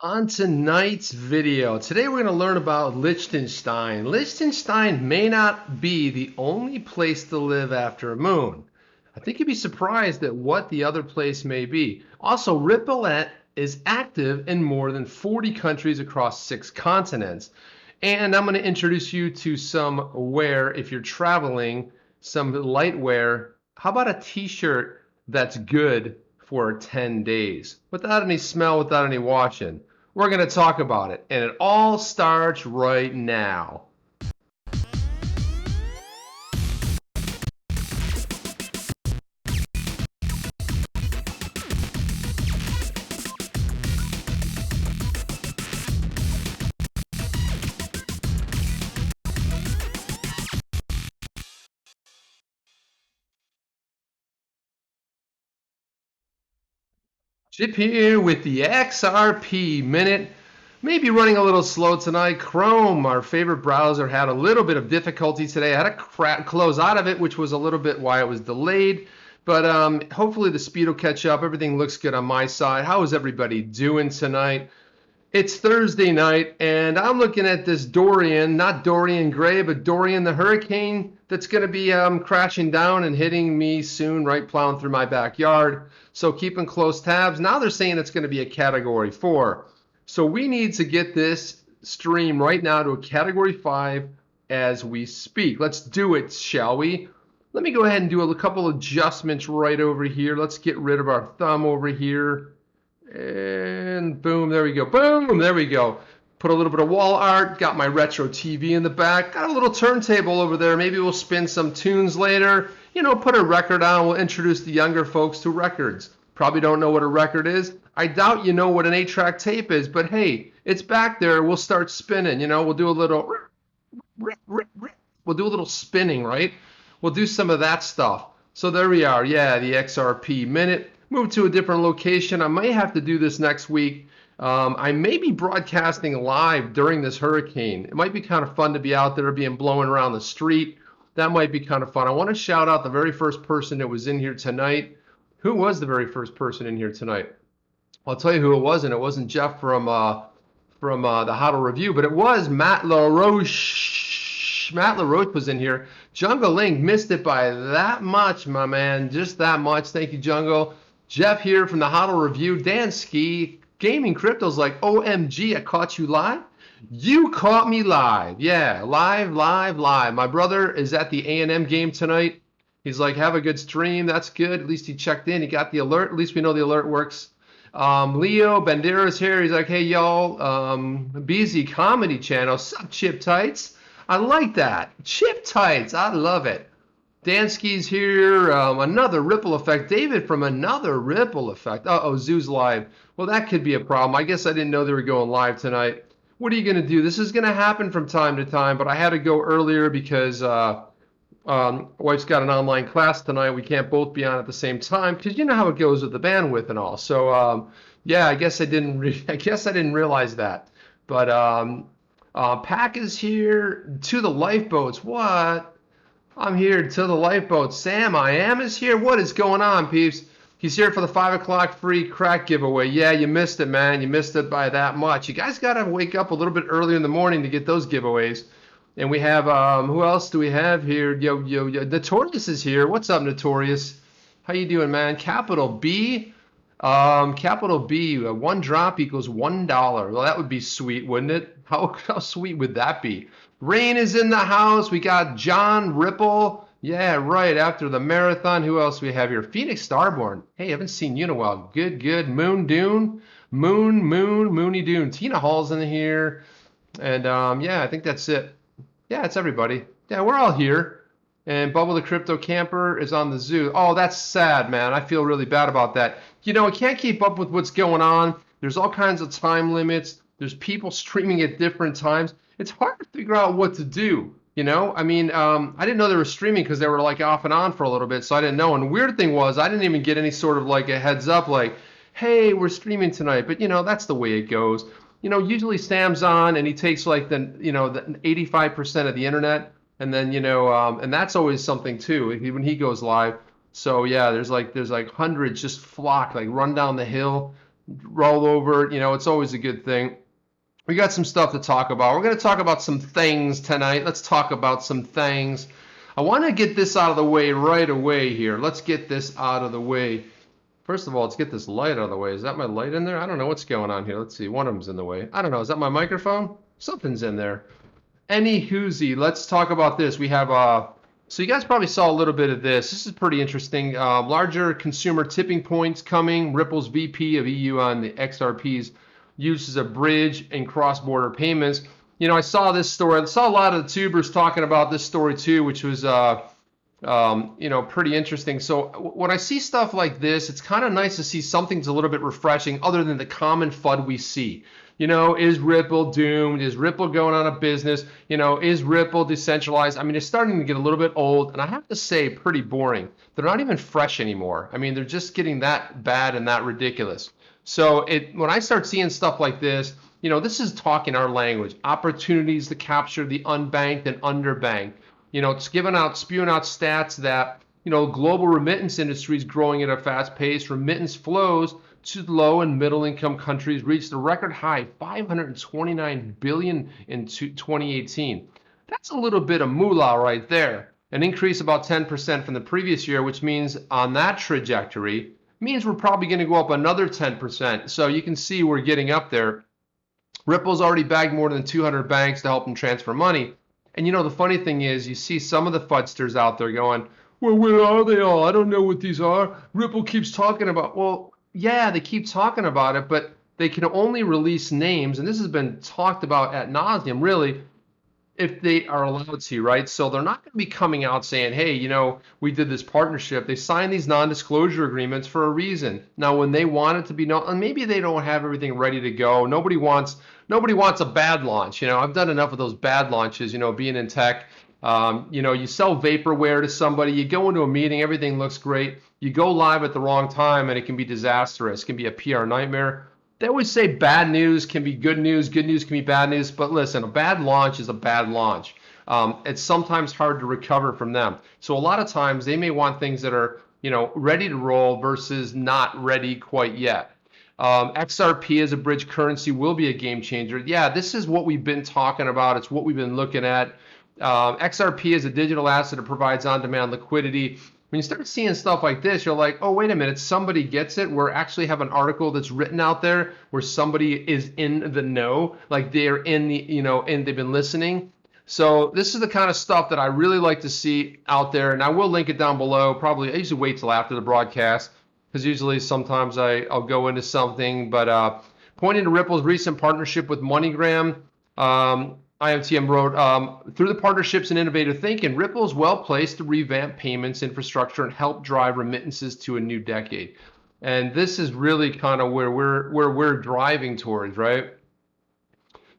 On tonight's video, today we're going to learn about Liechtenstein. Liechtenstein may not be the only place to live after a moon. I think you'd be surprised at what the other place may be. Also, RippleNet is active in more than 40 countries across 6 continents. And I'm going to introduce you to some wear if you're traveling, some light wear. How about a t-shirt that's good for 10 days without any smell, without any washing? We're going to talk about it, and it all starts right now. Chip here with the XRP minute. Maybe running a little slow tonight. Chrome, our favorite browser, had a little bit of difficulty today. I had to close out of it, which was a little bit why it was delayed. But hopefully the speed will catch up. Everything looks good on my side. How is everybody doing tonight? It's Thursday night, and I'm looking at this Dorian, not Dorian Gray, but Dorian the hurricane that's going to be crashing down and hitting me soon, right plowing through my backyard. So keeping close tabs. Now they're saying it's going to be a Category 4. So we need to get this stream right now to a Category 5 as we speak. Let's do it, shall we? Let me go ahead and do a couple adjustments right over here. Let's get rid of our thumb over here. And boom, there we go. Boom, there we go. Put a little bit of wall art. Got my retro TV in the back. Got a little turntable over there. Maybe we'll spin some tunes later. You know, put a record on. We'll introduce the younger folks to records. Probably don't know what a record is. I doubt you know what an 8-track tape is, but hey, it's back there. We'll start spinning. You know, we'll do a little spinning, right? We'll do some of that stuff. So there we are. Yeah, the XRP minute. Move to a different location. I may have to do this next week. I may be broadcasting live during this hurricane. It might be kind of fun to be out there being blown around the street. That might be kind of fun. I want to shout out the very first person that was in here tonight. Who was the very first person in here tonight? I'll tell you who it wasn't. It wasn't Jeff from the Hodl Review, but it was Matt LaRoche. Matt LaRoche was in here. Jungle Link missed it by that much, my man. Just that much. Thank you, Jungle. Jeff here from the Hodl Review. Dan Ski, Gaming Crypto's like, OMG, I caught you live? You caught me live. Yeah, live. My brother is at the A&M game tonight. He's like, have a good stream. That's good. At least he checked in. He got the alert. At least we know the alert works. Leo Bandera's here. He's like, hey, y'all, BZ Comedy Channel. Sup, Chip Tights? I like that. Chip Tights. I love it. Dansky's here, another Ripple Effect. David from another Ripple Effect. Uh-oh, Zoo's live. Well, that could be a problem. I guess I didn't know they were going live tonight. What are you going to do? This is going to happen from time to time, but I had to go earlier because wife's got an online class tonight. We can't both be on at the same time because you know how it goes with the bandwidth and all. So, yeah, I guess I didn't realize that. But Pack is here. To the lifeboats. What? I'm here to the lifeboat. Sam, I am is here. What is going on, peeps? He's here for the 5 o'clock free crack giveaway. Yeah, you missed it, man. You missed it by that much. You guys got to wake up a little bit earlier in the morning to get those giveaways. And we have, who else do we have here? Yo. Notorious is here. What's up, Notorious? How you doing, man? Capital B. Capital B, 1 drop equals $1. Well, that would be sweet, wouldn't it? How sweet would that be? Rain is in the house. We got John Ripple. Yeah, right. After the marathon, who else we have here? Phoenix Starborn. Hey, haven't seen you in a while. Good. Moon Dune. Moony Dune. Tina Hall's in here. And yeah, I think that's it. Yeah, it's everybody. Yeah, we're all here. And Bubble the Crypto Camper is on the zoo. Oh, that's sad, man. I feel really bad about that. You know, I can't keep up with what's going on. There's all kinds of time limits. There's people streaming at different times. It's hard to figure out what to do, you know? I mean, I didn't know they were streaming because they were like off and on for a little bit, so I didn't know. And the weird thing was I didn't even get any sort of like a heads up like, hey, we're streaming tonight. But, you know, that's the way it goes. You know, usually Sam's on and he takes like the 85% of the internet. And then, you know, and that's always something too when he goes live. So, yeah, there's like hundreds just flock, like run down the hill. roll over. It's always a good thing. We got some stuff to talk about. We're going to talk about some things tonight. Let's talk about some things. I want to get this out of the way right away here. Let's get this out of the way. First of all, let's get this light out of the way. Is that my light in there? I don't know what's going on here. Let's see. One of them's in the way. I don't know. Is that my microphone? Something's in there. Any hoozy, let's talk about this. We have so you guys probably saw a little bit of this. This is pretty interesting. Larger consumer tipping points coming. Ripple's VP of EU on the XRP's uses a bridge and cross-border payments. I saw this story. I saw a lot of the tubers talking about this story too, which was pretty interesting. So when I see stuff like this, it's kind of nice to see something's a little bit refreshing other than the common FUD we see. Is Ripple doomed? Is Ripple going out of business? Is Ripple decentralized? I mean, it's starting to get a little bit old, and I have to say, pretty boring. They're not even fresh anymore. I mean, they're just getting that bad and that ridiculous. So when I start seeing stuff like this, this is talking our language. Opportunities to capture the unbanked and underbanked. It's spewing out stats that, global remittance industry is growing at a fast pace. Remittance flows to low and middle income countries reached a record high, 529 billion in 2018. That's a little bit of moolah right there. An increase about 10% from the previous year, which means on that trajectory, means we're probably going to go up another 10%. So you can see we're getting up there. Ripple's already bagged more than 200 banks to help them transfer money. And the funny thing is, you see some of the fudsters out there going, well, where are they all? I don't know what these are. Ripple keeps talking about, well, yeah, they keep talking about it, but they can only release names, and this has been talked about ad nauseum, really, if they are allowed to, right? So they're not going to be coming out saying, hey, we did this partnership. They signed these non-disclosure agreements for a reason. Now, when they want it to be known, and maybe they don't have everything ready to go. Nobody wants a bad launch. I've done enough of those bad launches, being in tech. You sell vaporware to somebody, you go into a meeting, everything looks great. You go live at the wrong time and it can be disastrous. It can be a PR nightmare. They always say bad news can be good news can be bad news. But listen, a bad launch is a bad launch. It's sometimes hard to recover from them. So a lot of times they may want things that are, ready to roll versus not ready quite yet. XRP as a bridge currency will be a game changer. Yeah, this is what we've been talking about. It's what we've been looking at. XRP is a digital asset that provides on-demand liquidity. When you start seeing stuff like this, you're like, oh, wait a minute, somebody gets it. We actually have an article that's written out there where somebody is in the know, like they're in the, and they've been listening. So this is the kind of stuff that I really like to see out there, and I will link it down below. Probably, I usually wait till after the broadcast because usually sometimes I'll go into something. But pointing to Ripple's recent partnership with MoneyGram, IMTM wrote, through the partnerships and innovative thinking, Ripple is well placed to revamp payments infrastructure and help drive remittances to a new decade. And this is really kind of where we're driving towards, right?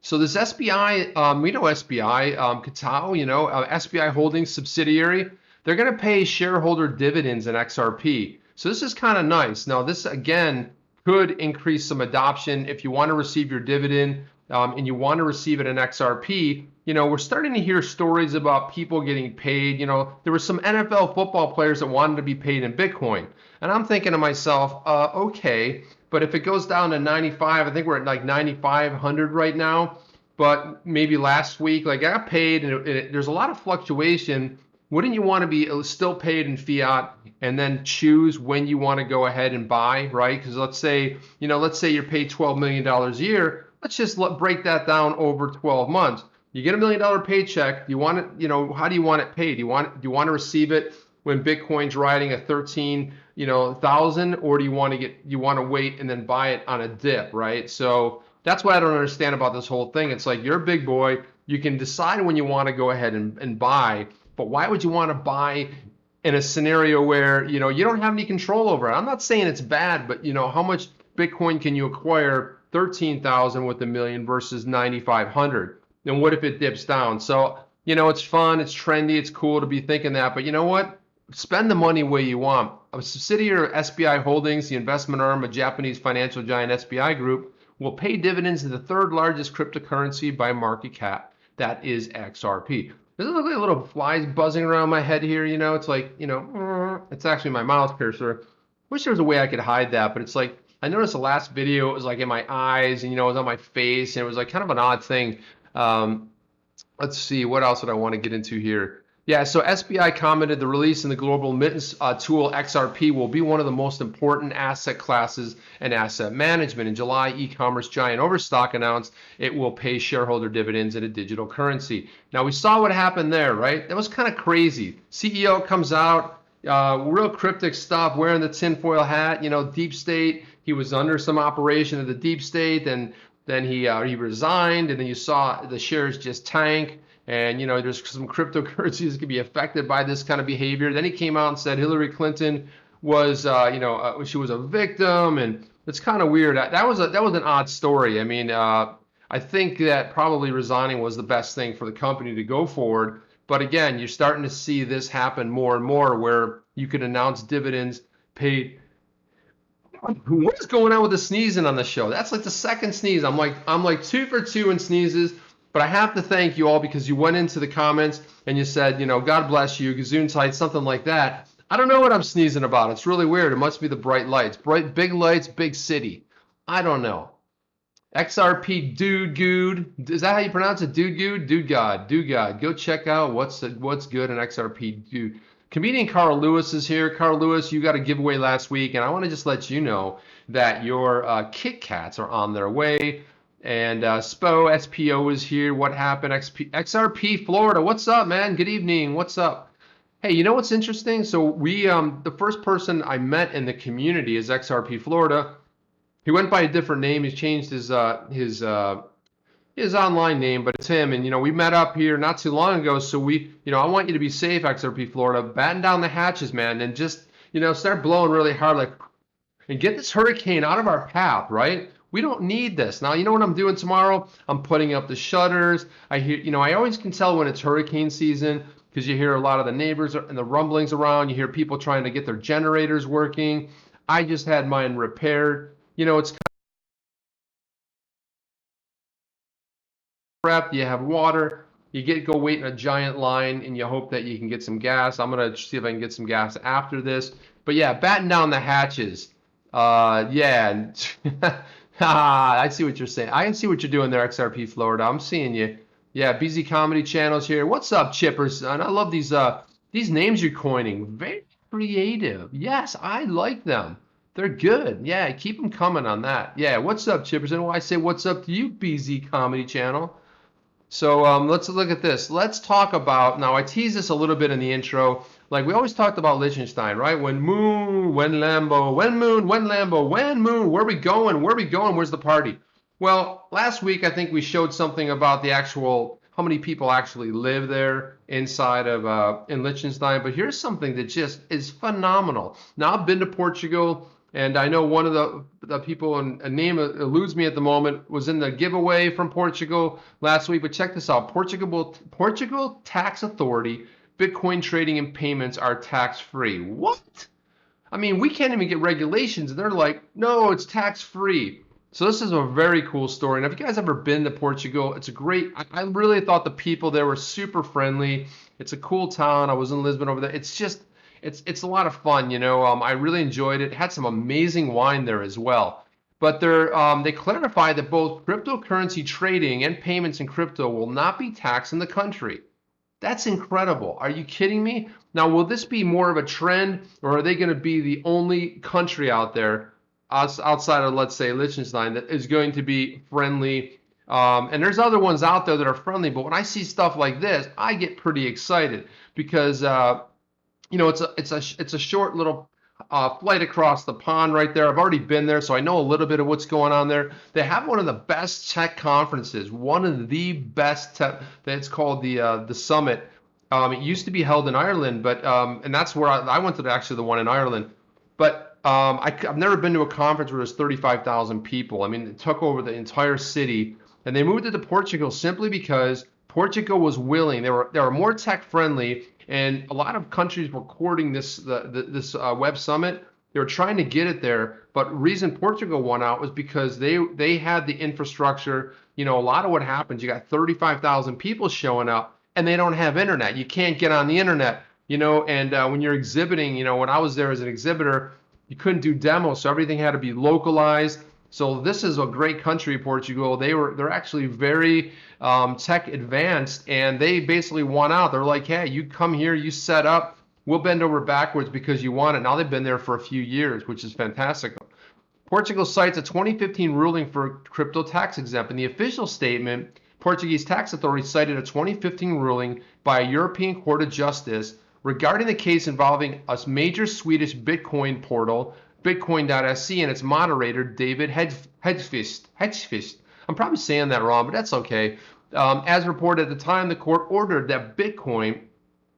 So this SBI, we know SBI, Katao, SBI Holdings subsidiary, they're going to pay shareholder dividends in XRP. So this is kind of nice. Now this again could increase some adoption if you want to receive your dividend. And you want to receive it in XRP, we're starting to hear stories about people getting paid. There were some NFL football players that wanted to be paid in Bitcoin. And I'm thinking to myself, okay, but if it goes down to 95, I think we're at like 9,500 right now. But maybe last week, like I got paid and there's a lot of fluctuation. Wouldn't you want to be still paid in fiat and then choose when you want to go ahead and buy, right? Because let's say you're paid $12 million a year. Let's just break that down over 12 months. You get $1 million paycheck. You want it, how do you want it paid? Do you want to receive it when Bitcoin's riding at 13,000, or do you want to wait and then buy it on a dip, right? So that's what I don't understand about this whole thing. It's like you're a big boy. You can decide when you want to go ahead and buy, but why would you want to buy in a scenario where, you don't have any control over it? I'm not saying it's bad, but how much Bitcoin can you acquire 13,000 with $1 million versus 9,500? And what if it dips down? So, it's fun, it's trendy, it's cool to be thinking that, but you know what? Spend the money where you want. A subsidiary of SBI Holdings, the investment arm of Japanese financial giant SBI Group, will pay dividends to the third largest cryptocurrency by market cap. That is XRP. Does it look like little flies buzzing around my head here? It's like, it's actually my mouse cursor. Wish there was a way I could hide that, but it's like, I noticed the last video, it was like in my eyes and, you know, it was on my face and it was like kind of an odd thing. Um, let's see, what else would I want to get into here? Yeah, so SBI commented the release in the global remittance tool XRP will be one of the most important asset classes in asset management. In July, e-commerce giant Overstock announced it will pay shareholder dividends in a digital currency. Now we saw what happened there, right? That was kind of crazy. CEO comes out, real cryptic stuff, wearing the tinfoil hat, you know, deep state. He was under some operation of the deep state, and then he resigned, and then you saw the shares just tank. And you know, there's some cryptocurrencies that can be affected by this kind of behavior. Then he came out and said Hillary Clinton was, she was a victim, and it's kind of weird. That was an odd story. I mean, I think that probably resigning was the best thing for the company to go forward. But again, you're starting to see this happen more and more, where you can announce dividends paid. What is going on with the sneezing on the show? That's like the second sneeze. I'm like 2 for 2 in sneezes. But I have to thank you all because you went into the comments and you said, you know, God bless you, Gesundheit, something like that. I don't know what I'm sneezing about. It's really weird. It must be the bright lights. Bright, big lights, big city. I don't know. XRP Dude Good. Is that how you pronounce it? Dude Good? Dude God. Dude God. Go check out what's good in XRP Dude. Comedian Carl Lewis is here. Carl Lewis, you got a giveaway last week, and I want to just let you know that your Kit Kats are on their way. And SPO is here. What happened? XRP Florida. What's up, man? Good evening. What's up? Hey, you know what's interesting? So we, the first person I met in the community is XRP Florida. He went by a different name. He's changed his online name, but it's him. And you know, we met up here not too long ago. So we, you know, I want you to be safe, XRP Florida. Batten down the hatches, man, and just, you know, start blowing really hard, like, and get this hurricane out of our path, right? We don't need this. Now, you know what I'm doing tomorrow? I'm putting up the shutters. I hear, you know, I always can tell when it's hurricane season because you hear a lot of the neighbors and the rumblings around. You hear people trying to get their generators working. I just had mine repaired. You know, it's prepped. You have water. You go wait in a giant line and you hope that you can get some gas. I'm gonna see if I can get some gas after this. But yeah, batten down the hatches. Yeah. I see what you're saying. I can see what you're doing there, XRP Florida. I'm seeing you. Yeah, BZ Comedy Channel's here. What's up, Chippers? And I love these names you're coining. Very creative. Yes, I like them. They're good. Yeah, keep them coming on that. Yeah, what's up, Chippers? And I say what's up to you, BZ Comedy Channel. So let's look at this. Let's talk about, now I teased this a little bit in the intro. Like we always talked about Liechtenstein, right? When moon, when Lambo, when moon, when Lambo, when moon, where are we going? Where are we going? Where's the party? Well, last week I think we showed something about the actual, how many people actually live there inside of, in Liechtenstein. But here's something that just is phenomenal. Now I've been to Portugal. And I know one of the people, and a name eludes me at the moment, was in the giveaway from Portugal last week. But check this out. Portugal Tax Authority, Bitcoin trading and payments are tax-free. What? I mean, we can't even get regulations. And they're like, no, it's tax-free. So this is a very cool story. And if you guys ever been to Portugal, it's a great, I really thought the people there were super friendly. It's a cool town. I was in Lisbon over there. It's just, it's a lot of fun, you know. I really enjoyed it. Had some amazing wine there as well. But they clarified that both cryptocurrency trading and payments in crypto will not be taxed in the country. That's incredible. Are you kidding me? Now, will this be more of a trend, or are they going to be the only country out there outside of, let's say, Liechtenstein that is going to be friendly? And there's other ones out there that are friendly, but when I see stuff like this, I get pretty excited because you know, it's a short little flight across the pond right there. I've already been there, so I know a little bit of what's going on there. They have one of the best tech conferences, one of the best tech. That's called the Summit. It used to be held in Ireland, but and that's where I went to actually the one in Ireland. But I've never been to a conference where there's 35,000 people. I mean, it took over the entire city, and they moved it to Portugal simply because Portugal was willing. They were more tech friendly. And a lot of countries were courting this Web Summit. They were trying to get it there, but reason Portugal won out was because they had the infrastructure. You know, a lot of what happens, you got 35,000 people showing up, and they don't have internet. You can't get on the internet. You know, and when you're exhibiting, you know, when I was there as an exhibitor, You couldn't do demos, so everything had to be localized. So this is a great country, Portugal. They're actually very tech advanced, and they basically won out. They're like, hey, you come here, you set up, we'll bend over backwards because you want it. Now they've been there for a few years, which is fantastic. Portugal cites a 2015 ruling for crypto tax exempt. In the official statement, Portuguese tax authorities cited a 2015 ruling by a European Court of Justice regarding the case involving a major Swedish Bitcoin portal, Bitcoin.se, and its moderator, David Hedgefist. I'm probably saying that wrong, but that's okay. As reported at the time, the court ordered that Bitcoin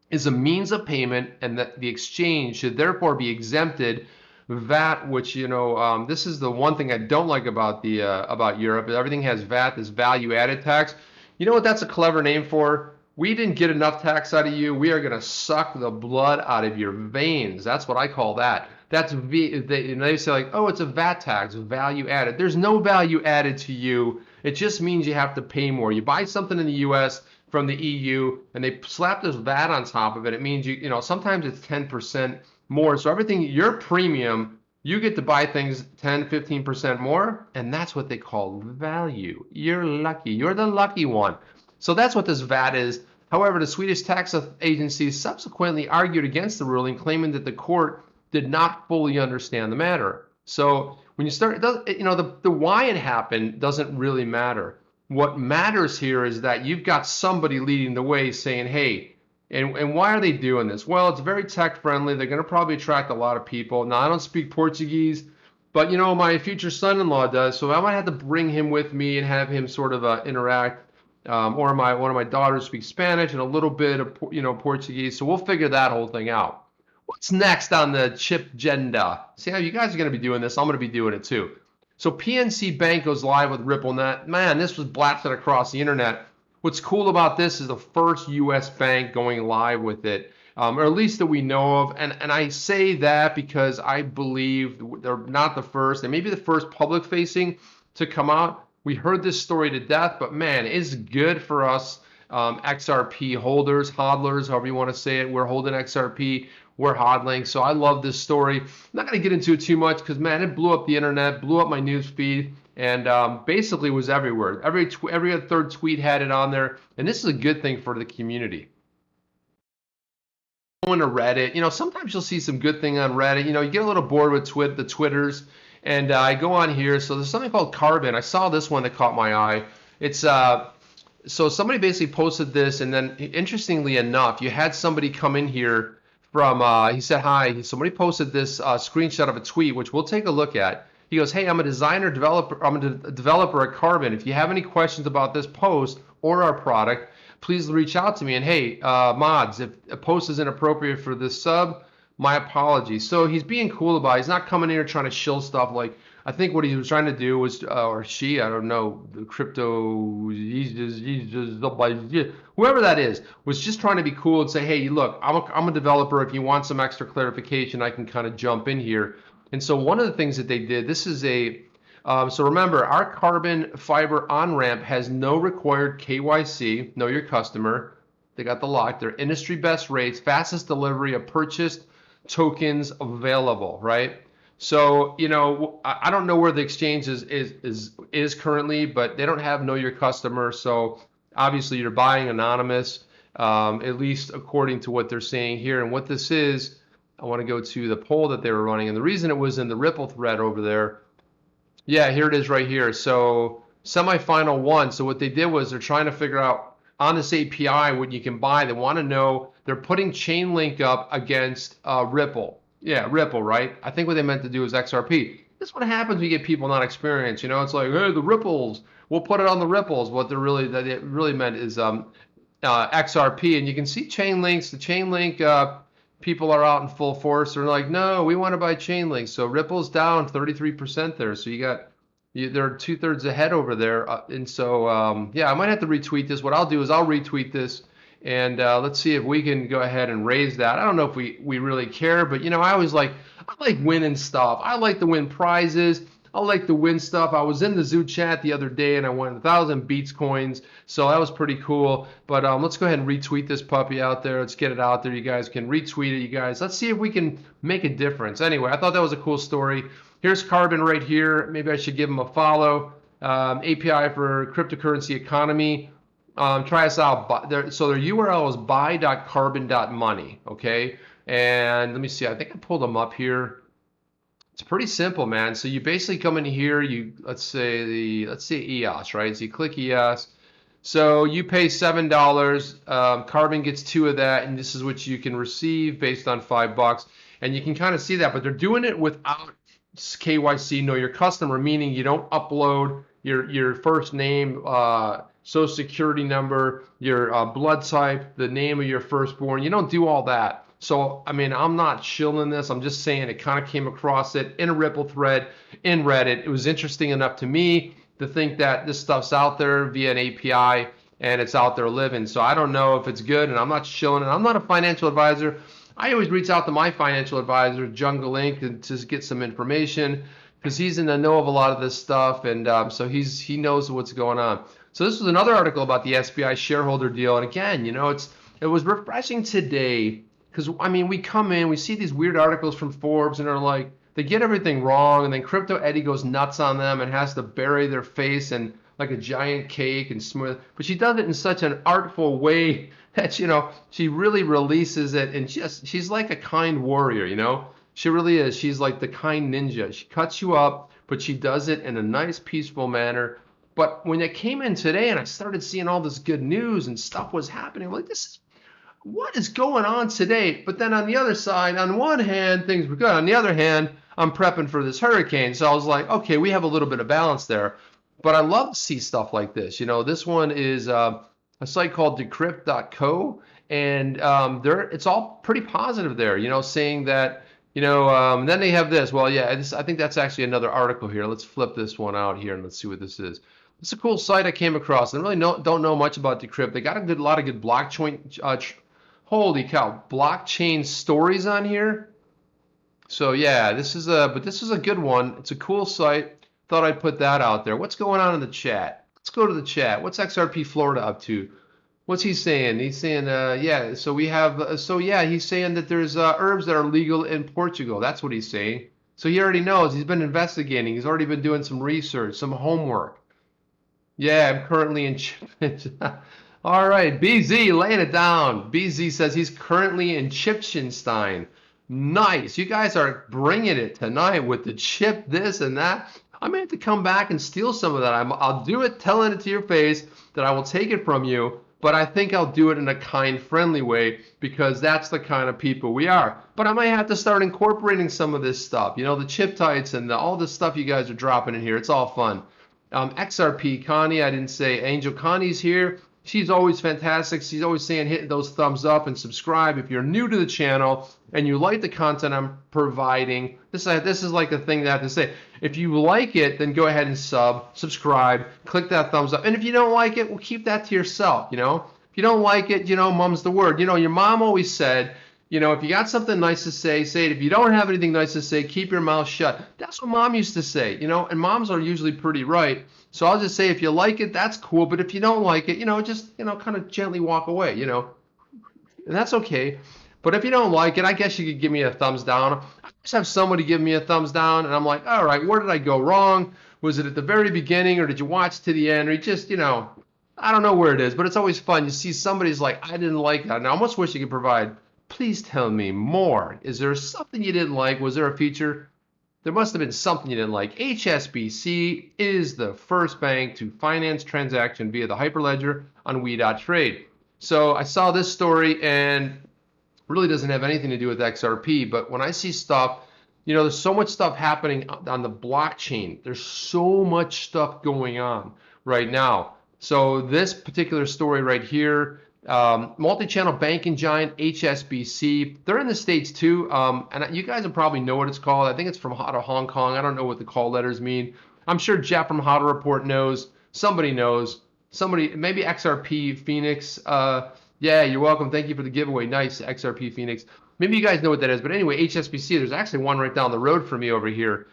is a means of payment and that the exchange should therefore be exempted VAT, which, this is the one thing I don't like about about Europe. Everything has VAT, this value added tax. You know what that's a clever name for? We didn't get enough tax out of you. We are going to suck the blood out of your veins. That's what I call that. They say like, oh, it's a VAT tax, value added. There's no value added to you. It just means you have to pay more. You buy something in the U.S. from the EU, and they slap this VAT on top of it. It means sometimes it's 10% more. So everything, your premium, you get to buy things 10, 15% more, and that's what they call value. You're lucky. You're the lucky one. So that's what this VAT is. However, the Swedish tax agency subsequently argued against the ruling, claiming that the court did not fully understand the matter. So when you start, the why it happened doesn't really matter. What matters here is that you've got somebody leading the way saying, hey, and why are they doing this? Well, it's very tech friendly. They're going to probably attract a lot of people. Now, I don't speak Portuguese, but my future son-in-law does, so I might have to bring him with me and have him sort of interact. Or one of my daughters speaks Spanish and a little bit of Portuguese, so we'll figure that whole thing out. What's next on the chip agenda? See how you guys are going to be doing this. I'm going to be doing it too. So PNC Bank goes live with RippleNet. Man, this was blasted across the internet. What's cool about this is the first U.S. bank going live with it, or at least that we know of. And I say that because I believe they're not the first. They may be the first public-facing to come out. We heard this story to death, but man, it's good for us XRP holders, hodlers, however you want to say it. We're holding XRP. We're hodling. So I love this story. I'm not going to get into it too much because, man, it blew up the internet, blew up my news feed, and basically was everywhere. Every third tweet had it on there, and this is a good thing for the community. Going to Reddit, sometimes you'll see some good thing on Reddit. You get a little bored with the Twitters, and I go on here. So there's something called Carbon. I saw this one that caught my eye. It's so somebody basically posted this, and then interestingly enough, you had somebody come in here from, he said hi. Somebody posted this screenshot of a tweet, which we'll take a look at. He goes, hey, I'm a developer at Carbon. If you have any questions about this post or our product, please reach out to me. And hey, mods, if a post is inappropriate for this sub, my apologies. So he's being cool about it. He's not coming in here trying to shill stuff. Like, I think what he was trying to do was, or she, I don't know, the crypto, whoever that is, was just trying to be cool and say, hey, look, I'm a developer. If you want some extra clarification, I can kind of jump in here. And so one of the things that they did, this is so remember, our Carbon Fiber on-ramp has no required KYC, know your customer. They got the lock. They're industry best rates, fastest delivery of purchased tokens available, right? So, I don't know where the exchange is currently, but they don't have know your customer. So obviously you're buying anonymous, at least according to what they're saying here. And what this is, I want to go to the poll that they were running. And the reason it was in the Ripple thread over there, yeah, here it is right here. So semifinal one. So what they did was they're trying to figure out on this API what you can buy. They want to know, they're putting Chainlink up against Ripple. Yeah, Ripple, right? I think what they meant to do is XRP. This is what happens when you get people not experienced. It's like, hey, the Ripples, we'll put it on the Ripples. What it really meant is XRP. And you can see Chainlinks. The Chainlink people are out in full force. They're like, no, we want to buy Chainlink. So Ripple's down 33% there. So they're 2/3 ahead over there. And so, yeah, I might have to retweet this. What I'll do is I'll retweet this. And let's see if we can go ahead and raise that. I don't know if we really care, but I always I like winning stuff. I like to win prizes. I like to win stuff. I was in the Zoo chat the other day and I won 1,000 Beats coins, so that was pretty cool. But let's go ahead and retweet this puppy out there. Let's get it out there. You guys can retweet it, you guys. Let's see if we can make a difference. Anyway, I thought that was a cool story. Here's Carbon right here. Maybe I should give him a follow. API for cryptocurrency economy. Try us out. So their URL is buy.carbon.money. Okay, and let me see. I think I pulled them up here. It's pretty simple, man. So you basically come in here. Let's say EOS, right? So you click EOS. So you pay $7. Carbon gets 2 of that, and this is what you can receive based on $5. And you can kind of see that, but they're doing it without KYC, know your customer, meaning you don't upload your first name, social security number, your blood type, the name of your firstborn. You don't do all that. So, I mean, I'm not shilling this. I'm just saying it kind of came across it in a Ripple thread in Reddit. It was interesting enough to me to think that this stuff's out there via an API and it's out there living. So I don't know if it's good, and I'm not shilling it. I'm not a financial advisor. I always reach out to my financial advisor, Jungle Inc., and to get some information because he's in the know of a lot of this stuff, and so he knows what's going on. So this was another article about the SBI shareholder deal, and again, it was refreshing today because I mean we come in, we see these weird articles from Forbes, and they're like they get everything wrong, and then Crypto Eddie goes nuts on them and has to bury their face in like a giant cake and smooth, but she does it in such an artful way that she really releases it, and she's like a kind warrior. She really is. She's like the kind ninja. She cuts you up, but she does it in a nice, peaceful manner. But when it came in today and I started seeing all this good news and stuff was happening, I'm like, what is going on today? But then on the other side, on one hand, things were good. On the other hand, I'm prepping for this hurricane. So I was like, okay, we have a little bit of balance there. But I love to see stuff like this. This one is a site called Decrypt Co. And it's all pretty positive there, saying that, then they have this. Well, yeah, I think that's actually another article here. Let's flip this one out here and let's see what this is. It's a cool site I came across. I really don't know much about Decrypt. They got a lot of good blockchain, holy cow, blockchain stories on here. So yeah, this is a good one. It's a cool site. Thought I'd put that out there. What's going on in the chat? Let's go to the chat. What's XRP Florida up to? What's he saying? He's saying, yeah, so we have, he's saying that there's herbs that are legal in Portugal. That's what he's saying. So he already knows. He's been investigating. He's already been doing some research, some homework. Yeah, I'm currently in. All right, BZ, laying it down. BZ says he's currently in Liechtenstein. Nice. You guys are bringing it tonight with the chip, this and that. I may have to come back and steal some of that. I'll do it telling it to your face that I will take it from you, but I think I'll do it in a kind, friendly way because that's the kind of people we are. But I might have to start incorporating some of this stuff, the chip tights and all this stuff you guys are dropping in here. It's all fun. XRP Connie, I didn't say Angel Connie's here. She's always fantastic. She's always saying hit those thumbs up and subscribe if you're new to the channel and you like the content I'm providing. This is like the thing that I have to say. If you like it, then go ahead and subscribe, click that thumbs up. And if you don't like it, well, keep that to yourself, If you don't like it, mum's the word. Your mom always said, if you got something nice to say, say it. If you don't have anything nice to say, keep your mouth shut. That's what mom used to say, and moms are usually pretty right. So I'll just say if you like it, that's cool. But if you don't like it, just, kind of gently walk away, and that's okay. But if you don't like it, I guess you could give me a thumbs down. I just have somebody give me a thumbs down, and I'm like, all right, where did I go wrong? Was it at the very beginning, or did you watch to the end? Or you just, I don't know where it is, but it's always fun. You see somebody's like, I didn't like that. Now, I almost wish you could provide, please tell me more. Is there something you didn't like? Was there a feature? There must have been something you didn't like. HSBC is the first bank to finance transaction via the Hyperledger on We.Trade. So I saw this story and really doesn't have anything to do with XRP, but when I see stuff, there's so much stuff happening on the blockchain. There's so much stuff going on right now. So this particular story right here, multi-channel banking giant HSBC, they're in the States too, and you guys will probably know what it's called. I think it's from out of Hong Kong. I don't know what the call letters mean. I'm sure Jeff from How to Report knows. Somebody knows. Somebody, maybe XRP Phoenix. Yeah, you're welcome. Thank you for the giveaway. Nice, XRP Phoenix. Maybe you guys know what that is. But anyway, HSBC, there's actually one right down the road from me over here.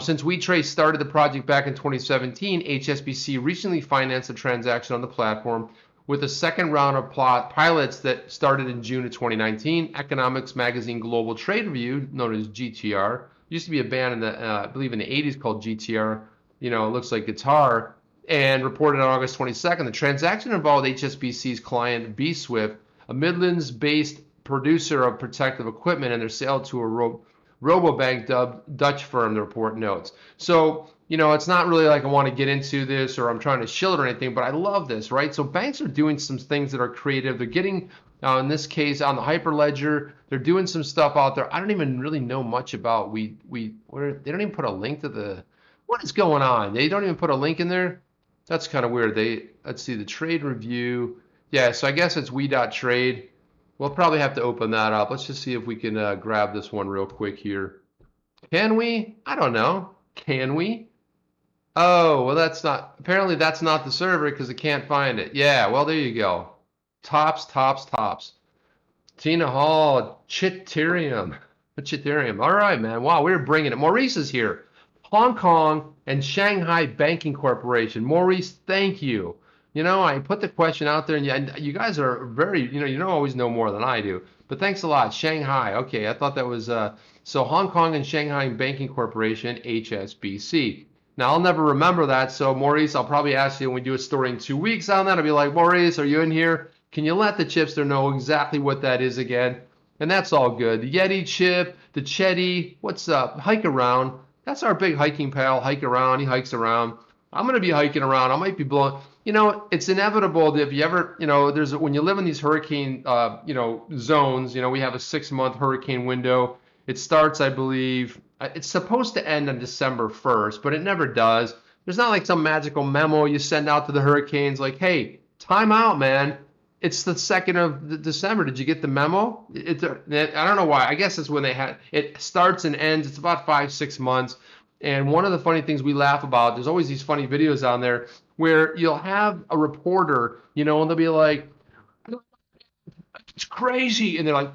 Since WeTrace started the project back in 2017, HSBC recently financed a transaction on the platform with a second round of pilots that started in June of 2019. Economics Magazine Global Trade Review, known as GTR, used to be a band in the, I believe in the 80s called GTR, it looks like guitar, and reported on August 22nd. The transaction involved HSBC's client B-Swift, a Midlands-based producer of protective equipment, and their sale to a Robobank dubbed Dutch firm, the report notes. So, it's not really like I want to get into this or I'm trying to shill it or anything, but I love this, right? So banks are doing some things that are creative. They're getting, in this case, on the Hyperledger, they're doing some stuff out there. I don't even really know much about they don't even put a link to what is going on? They don't even put a link in there? That's kind of weird. Let's see, the trade review. Yeah, so I guess it's we.trade. We'll probably have to open that up. Let's just see if we can grab this one real quick here. Can we? I don't know. Can we? Oh, well, apparently that's not the server because it can't find it. Yeah, well, there you go. Tops. Tina Hall, Chiterium. All right, man. Wow, we're bringing it. Maurice is here. Hong Kong and Shanghai Banking Corporation. Maurice, thank you. I put the question out there, and you guys are very, you don't always know more than I do. But thanks a lot. Shanghai. Okay, I thought that was, so Hong Kong and Shanghai Banking Corporation, HSBC. Now, I'll never remember that, so Maurice, I'll probably ask you when we do a story in 2 weeks on that. I'll be like, Maurice, are you in here? Can you let the chipster know exactly what that is again? And that's all good. The Yeti chip, the Chetty, what's up? Hike around. That's our big hiking pal. Hike around. He hikes around. I'm going to be hiking around. I might be blowing. It's inevitable that if you ever, when you live in these hurricane, zones, we have a 6-month hurricane window. It starts, I believe, it's supposed to end on December 1st, but it never does. There's not like some magical memo you send out to the hurricanes like, hey, time out, man. It's the 2nd of December. Did you get the memo? I don't know why. I guess it's when it starts and ends. It's about 5-6 months. And one of the funny things we laugh about, there's always these funny videos on there where you'll have a reporter, and they'll be like, it's crazy. And they're like,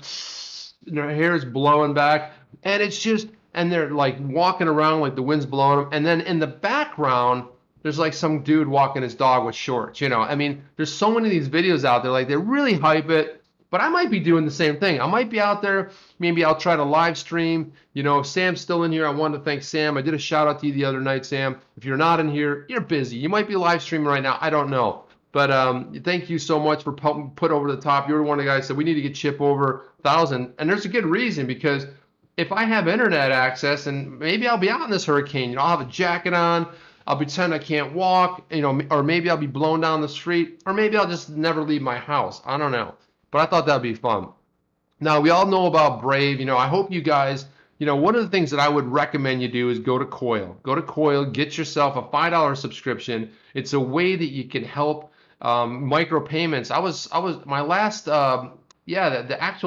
and their hair is blowing back. And it's just, and they're like walking around like the wind's blowing them. And then in the background, there's like some dude walking his dog with shorts, I mean, there's so many of these videos out there, like they really hype it, but I might be doing the same thing. I might be out there, maybe I'll try to live stream. If Sam's still in here, I want to thank Sam. I did a shout out to you the other night, Sam. If you're not in here, you're busy. You might be live streaming right now. I don't know. But thank you so much for put over the top. You're one of the guys that said we need to get Chip over 1,000. And there's a good reason, because if I have internet access, and maybe I'll be out in this hurricane, I'll have a jacket on, I'll pretend I can't walk, or maybe I'll be blown down the street, or maybe I'll just never leave my house. I don't know. But I thought that'd be fun. Now, we all know about Brave. I hope you guys, one of the things that I would recommend you do is go to Coil. Go to Coil, get yourself a $5 subscription. It's a way that you can help micropayments. My last,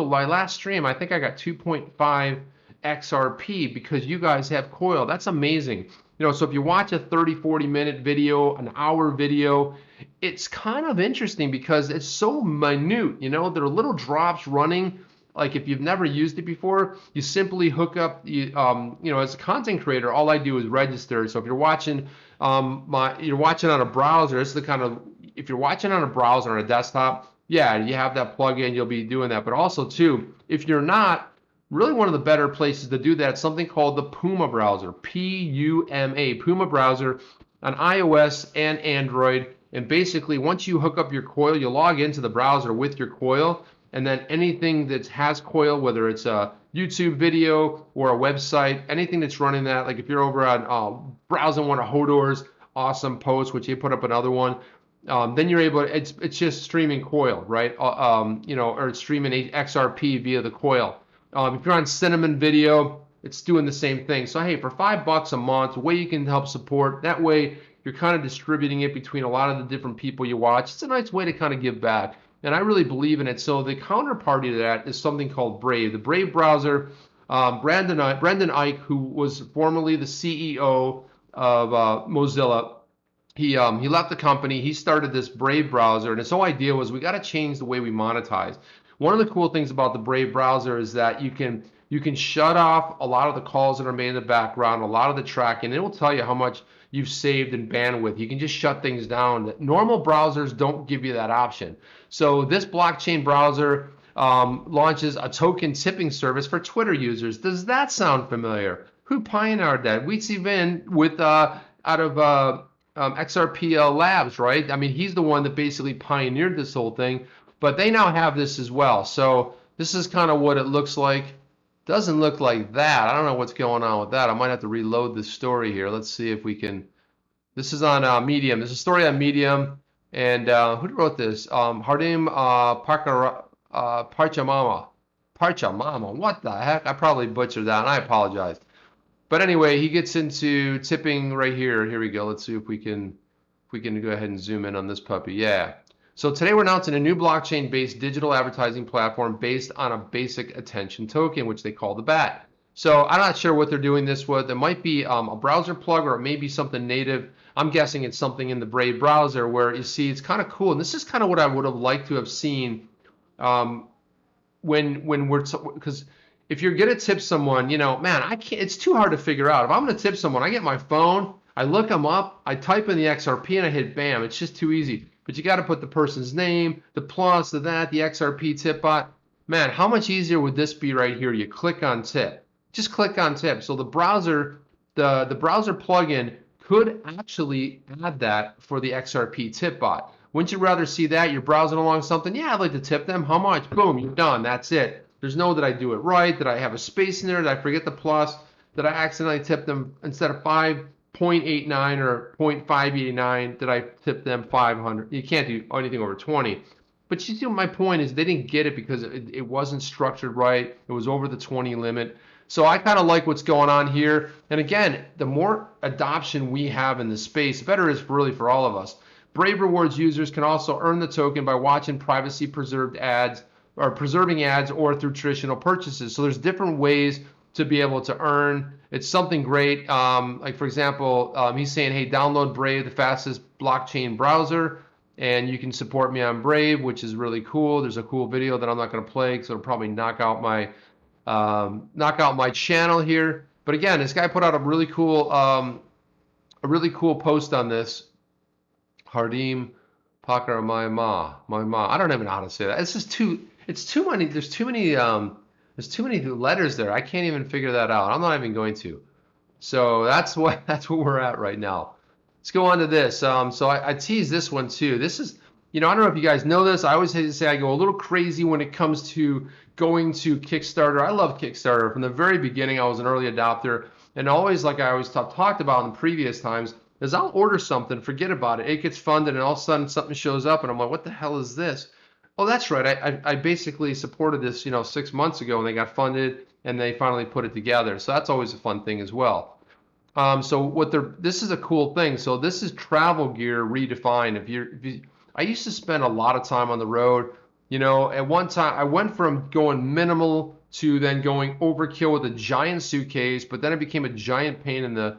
my last stream, I think I got 2.5 XRP because you guys have Coil. That's amazing. So if you watch a 30-40 minute video, an hour video, it's kind of interesting because it's so minute. There are little drops running. Like if you've never used it before, you simply hook up. As a content creator, all I do is register. So if you're watching, you're watching on a browser. This is the kind of, if you're watching on a browser on a desktop, yeah, you have that plugin. You'll be doing that. But also too, if you're not, really one of the better places to do that is something called the Puma browser, P-U-M-A, Puma browser on iOS and Android. And basically, once you hook up your Coil, you log into the browser with your Coil, and then anything that has Coil, whether it's a YouTube video or a website, anything that's running that, like if you're over on browsing one of Hodor's awesome posts, which he put up another one, then you're able to, it's just streaming Coil, right? Or it's streaming XRP via the Coil. If you're on Cinnamon Video, it's doing the same thing. So hey, for $5 a month, a way you can help support, that way you're kind of distributing it between a lot of the different people you watch. It's a nice way to kind of give back, and I really believe in it. So the counterparty to that is something called Brave. The Brave browser, Brendan Eich, who was formerly the CEO of Mozilla, he left the company. He started this Brave browser, and his whole idea was we got to change the way we monetize. One of the cool things about the Brave browser is that you can You can shut off a lot of the calls that are made in the background, a lot of the tracking. It will tell you how much you've saved in bandwidth. You can just shut things down. Normal browsers don't give you that option. So this blockchain browser launches a token tipping service for Twitter users. Does that sound familiar? Who pioneered that? Weezy Vin with out of XRP Labs, right? I mean, he's the one that basically pioneered this whole thing, but they now have this as well. So this is kind of what it looks like. Doesn't look like that. I don't know what's going on with that. I might have to reload the story here. Let's see if we can. This is on Medium. There's a story on Medium, and who wrote this? Hardim Parchamama. Parchamama. What the heck? I probably butchered that, and I apologize. But anyway, he gets into tipping right here. Here we go. Let's see if we can go ahead and zoom in on this puppy. Yeah. So today we're announcing a new blockchain-based digital advertising platform based on a basic attention token, which they call the BAT. So I'm not sure what they're doing this with. It might be a browser plug, or it may be something native. I'm guessing it's something in the Brave browser where you see it's kind of cool. And this is kind of what I would have liked to have seen when we're, because if you're gonna tip someone, you know, man, I can't. It's too hard to figure out. If I'm gonna tip someone, I get my phone, I look them up, I type in the XRP, and I hit bam. It's just too easy. But you got to put the person's name, the plus, the that, the XRP tip bot. Man, how much easier would this be right here? You click on tip. Just click on tip. So the browser, the browser plugin could actually add that for the XRP tip bot. Wouldn't you rather see that? You're browsing along something. Yeah, I'd like to tip them. How much? Boom, you're done. That's it. There's no did I do it right? Did I have a space in there? Did I forget the plus? Did I accidentally tip them instead of 5.89 or 0.589? Did I tip them 500? You can't do anything over 20. But you see, my point is they didn't get it because it wasn't structured right. It was over the 20 limit. So I kind of like what's going on here. And again, the more adoption we have in the space, the better it is really for all of us. Brave Rewards users can also earn the token by watching privacy preserved ads or preserving ads or through traditional purchases. So there's different ways to be able to earn. It's something great. Like for example, he's saying, hey, download Brave, the fastest blockchain browser, and you can support me on Brave, which is really cool. There's a cool video that I'm not going to play because it'll probably knock out my channel here. But again, this guy put out a really cool post on this. Hardim Pakar my ma. I don't even know how to say that. It's too many. There's too many letters there. I can't even figure that out. I'm not even going to. So that's what we're at right now. Let's go on to this. So I teased this one too. This is, I don't know if you guys know this. I always hate to say I go a little crazy when it comes to going to Kickstarter. I love Kickstarter. From the very beginning, I was an early adopter. And always, like I always talked about in previous times, is I'll order something, forget about it. It gets funded, and all of a sudden something shows up, and I'm like, what the hell is this? Oh, that's right. I basically supported this, 6 months ago, and they got funded, and they finally put it together. So that's always a fun thing as well. This is a cool thing. So this is travel gear redefined. I used to spend a lot of time on the road. At one time I went from going minimal to then going overkill with a giant suitcase, but then it became a giant pain in the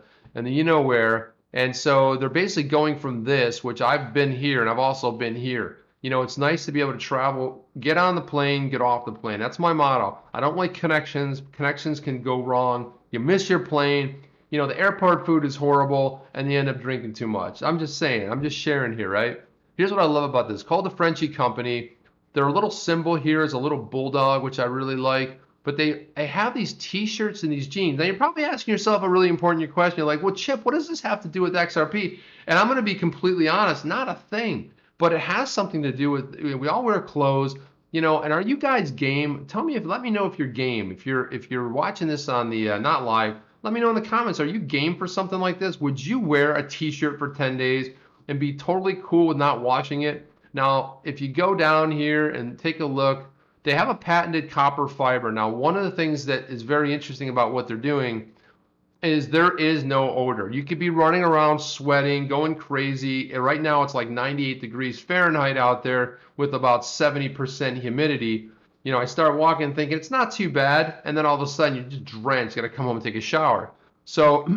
where. And so they're basically going from this, which I've been here and I've also been here. It's nice to be able to travel, get on the plane, get off the plane. That's my motto. I don't like connections. Connections can go wrong. You miss your plane. The airport food is horrible and you end up drinking too much. I'm just saying, I'm just sharing here, right? Here's what I love about this. Called the Frenchie Company. Their little symbol here is a little bulldog, which I really like. But they have these T-shirts and these jeans. Now you're probably asking yourself a really important question. You're like, well, Chip, what does this have to do with XRP? And I'm going to be completely honest, not a thing. But it has something to do with, we all wear clothes, and are you guys game? Let me know if you're game. If you're watching this on the not live, let me know in the comments. Are you game for something like this? Would you wear a T-shirt for 10 days and be totally cool with not washing it? Now, if you go down here and take a look, they have a patented copper fiber. Now, one of the things that is very interesting about what they're doing is there is no odor. You could be running around sweating, going crazy. And right now it's like 98 degrees Fahrenheit out there with about 70% humidity. I start walking thinking it's not too bad, and then all of a sudden you're just drenched, got to come home and take a shower. So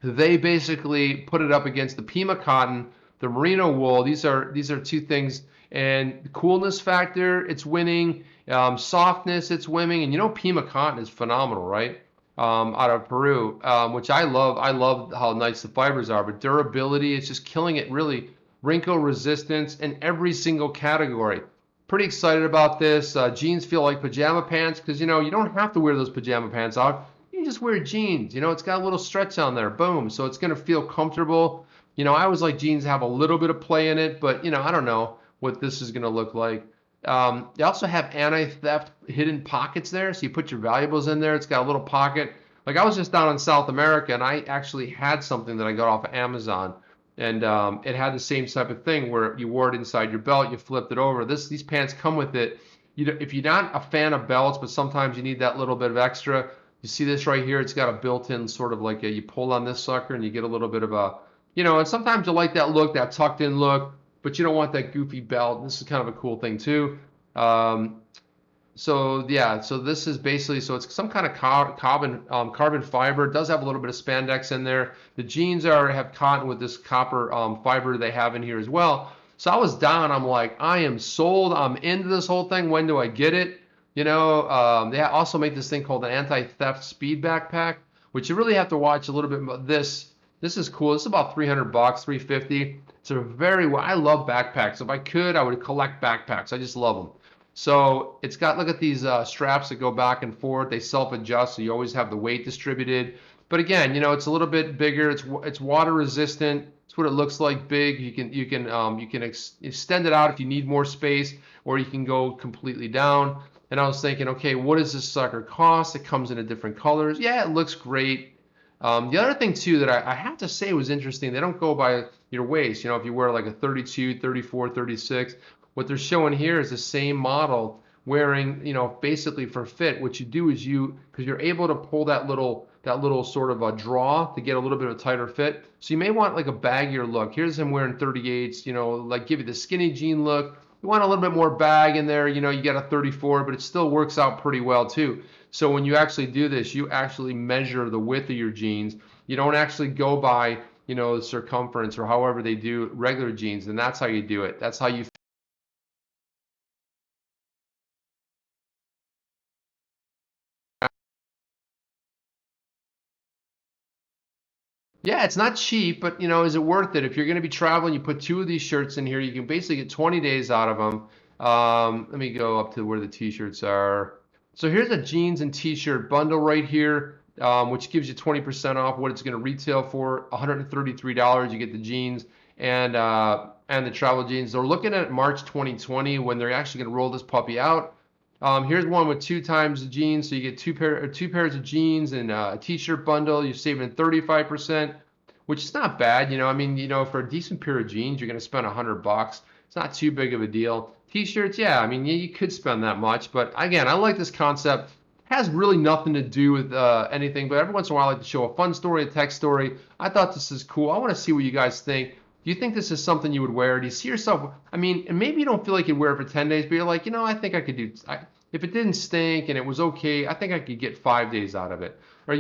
they basically put it up against the Pima cotton, the merino wool. These are two things. And the coolness factor, it's winning. Softness, it's swimming, and Pima cotton is phenomenal, right? Out of Peru, which I love. I love how nice the fibers are, but durability, it's just killing it really. Wrinkle resistance in every single category. Pretty excited about this. Jeans feel like pajama pants because you don't have to wear those pajama pants out. You can just wear jeans. It's got a little stretch on there. Boom. So it's going to feel comfortable. I always like jeans have a little bit of play in it, but I don't know what this is going to look like. They also have anti-theft hidden pockets there, so you put your valuables in there. It's got a little pocket. Like I was just down in South America, and I actually had something that I got off of Amazon, and it had the same type of thing where you wore it inside your belt, you flipped it over. These pants come with it. If you're not a fan of belts, but sometimes you need that little bit of extra, you see this right here. It's got a built-in sort of like you pull on this sucker, and you get a little bit of a, and sometimes you like that look, that tucked-in look, but you don't want that goofy belt. This is kind of a cool thing too. So yeah, so this is basically, so it's some kind of carbon fiber. It does have a little bit of spandex in there. The jeans have cotton with this copper fiber they have in here as well. So I was down. I'm like, I am sold. I'm into this whole thing. When do I get it? They also make this thing called an anti-theft speed backpack, which you really have to watch a little bit about this. This is cool. This is about $300, $350. It's I love backpacks. If I could, I would collect backpacks. I just love them. So it's got, look at these straps that go back and forth. They self-adjust, so you always have the weight distributed. But again, it's a little bit bigger. It's water resistant. It's what it looks like. Big. You can extend it out if you need more space, or you can go completely down. And I was thinking, okay, what does this sucker cost? It comes in different colors. Yeah, it looks great. The other thing too that I have to say was interesting, they don't go by your waist. If you wear like a 32, 34, 36, what they're showing here is the same model wearing, basically for fit. What you do is because you're able to pull that little sort of a draw to get a little bit of a tighter fit. So you may want like a baggier look. Here's him wearing 38s, like give you the skinny jean look. You want a little bit more bag in there, you get a 34, but it still works out pretty well too. So when you actually do this, you actually measure the width of your jeans. You don't actually go by, the circumference or however they do regular jeans, and that's how you do it. That's how you. Yeah, it's not cheap, but is it worth it? If you're going to be traveling, you put two of these shirts in here, you can basically get 20 days out of them. Let me go up to where the t-shirts are. So here's a jeans and t-shirt bundle right here, which gives you 20% off what it's going to retail for. $133, you get the jeans and the travel jeans. They're looking at March 2020 when they're actually going to roll this puppy out. Here's one with 2 times the jeans, so you get two pairs of jeans and a t-shirt bundle. You're saving 35%, which is not bad. For a decent pair of jeans, you're going to spend $100. It's not too big of a deal. T-shirts, yeah, you could spend that much, but again, I like this concept. It has really nothing to do with anything, but every once in a while, I like to show a fun story, a tech story. I thought this is cool. I want to see what you guys think. Do you think this is something you would wear? Do you see yourself? And maybe you don't feel like you'd wear it for 10 days, but you're like, I think I could do. If it didn't stink and it was okay, I think I could get 5 days out of it. Or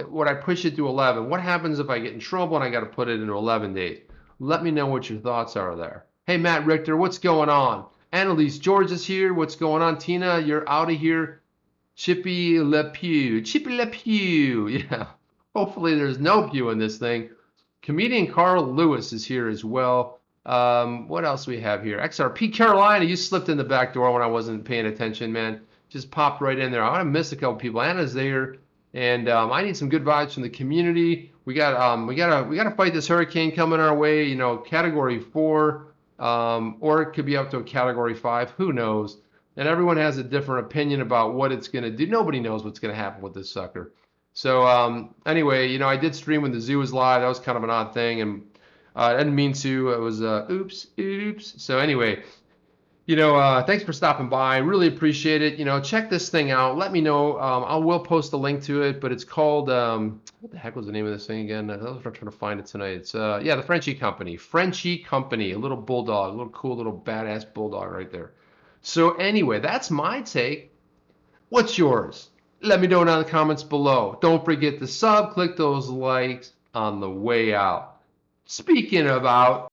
would I push it to 11? What happens if I get in trouble and I got to put it into 11 days? Let me know what your thoughts are there. Hey, Matt Richter, what's going on? Annalise George is here. What's going on? Tina, you're out of here. Chippy Le Pew. Chippy Le Pew. Yeah. Hopefully there's no pew in this thing. Comedian Carl Lewis is here as well. What else we have here? XRP Carolina, you slipped in the back door when I wasn't paying attention, man. Just popped right in there. I missed a couple people. Anna's there, and I need some good vibes from the community. We gotta fight this hurricane coming our way. Category 4, or it could be up to a category 5. Who knows? And everyone has a different opinion about what it's gonna do. Nobody knows what's gonna happen with this sucker. So anyway, I did stream when the zoo was live. That was kind of an odd thing, and I didn't mean to. It was oops. So anyway, thanks for stopping by. Really appreciate it. Check this thing out. Let me know. I will post a link to it, but it's called what the heck was the name of this thing again? I was trying to find it tonight. It's the Frenchie Company. Frenchie Company, a little bulldog, a little cool little badass bulldog right there. So anyway, that's my take. What's yours? Let me know down in the comments below. Don't forget to click those likes on the way out. Speaking of out,